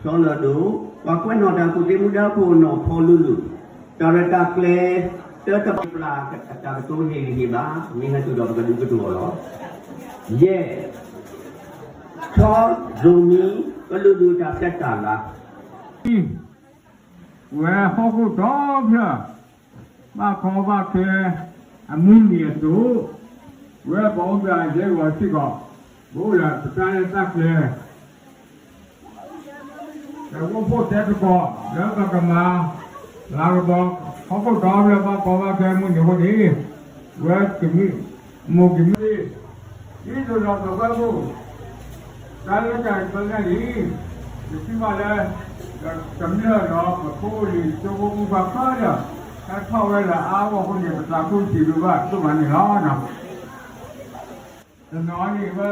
sono do wa kwen no da ku ti mu da ko no pho lulu ta ra ta kle ta ta pla ka ta to he ba ni ha tu do ka du ko lo ye tho zumi ko lulu ta tat ta la เวลาเขาก็ตอบนะมาขอมาแค่มุ่งเดียดูเวลาบอกว่าเจ้าว่าที่ก็รู้ละประการสักเลยแต่ว่าพูดแต่ก็แล้วก็มาเราบอกเขาก็ตอบแล้วมาขอมาแค่มุ่งอยู่คนนี้เวลากินมุ่งกินนี่นี่ตัวเราตัวก็รู้การเล่นการเล่นนี่ที่มาเลยจำเนื้อเนาะผู้ที่จะวงฟังข้าเนี่ยถ้าเข้าเวลาอ้าวคนเนี่ยตาคุณจีบว่าตัวมันนี่ร้อนนะแต่น้อยนี่ว่า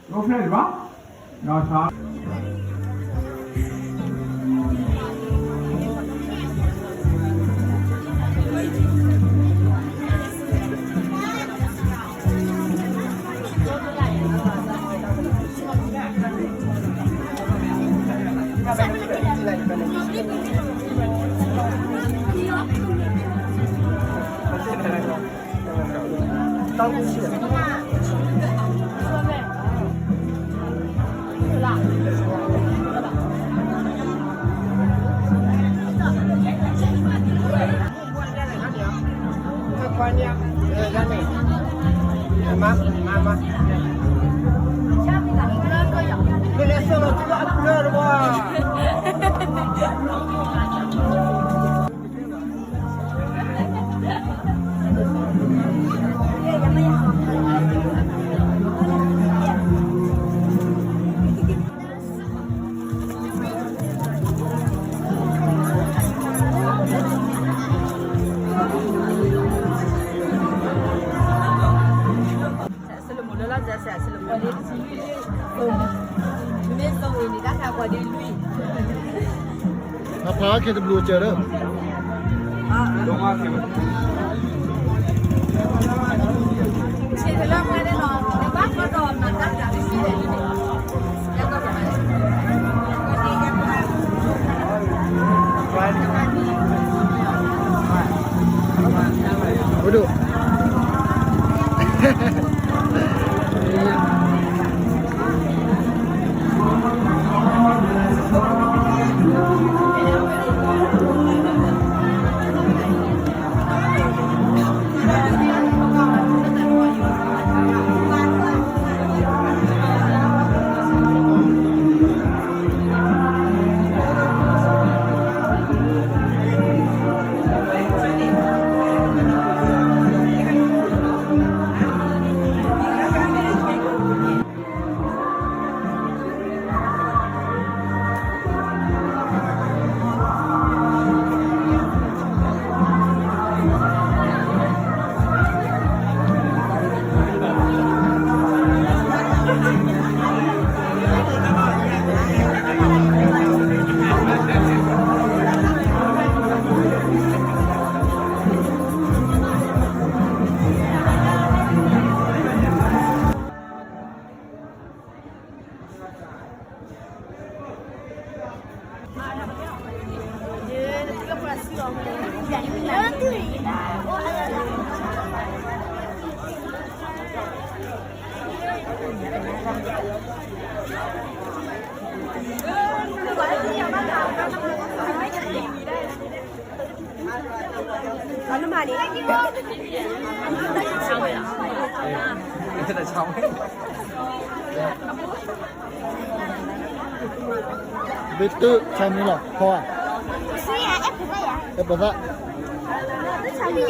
โอเคหรือเปล่าน้อยช้า 当不起。观念，咱们，妈，这来送了这个不热的吧？มะพร้าวเคทบลูเจอเด้อเชื่อเรื่องไม่ได้ลองในบ้านก็โดนมันตั้งแต่ที่สี่เลยแล้วก็จะมาดีกันมากมาดู完了嘛你？肠胃了。真的肠胃。Betul kami lah, kawan. Saya apa ya? Apa tak? Chào Mỹ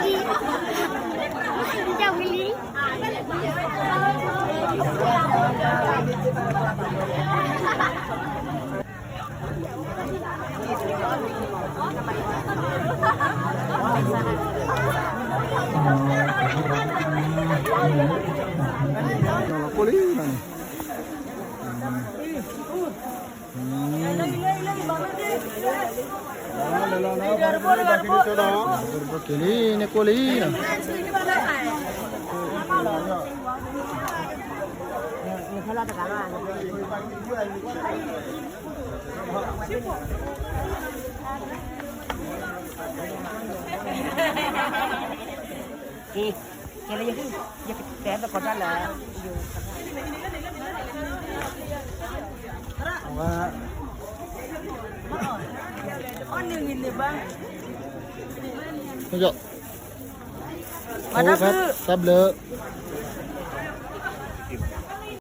đi. Chào Mỹ. Kalau poli mana? Kili ni koli na. Kalau ada kalah. Kira ya saya tak kota lah. Wah, Oh ni bang. tunjuk. Mana Kan, tu? tablet.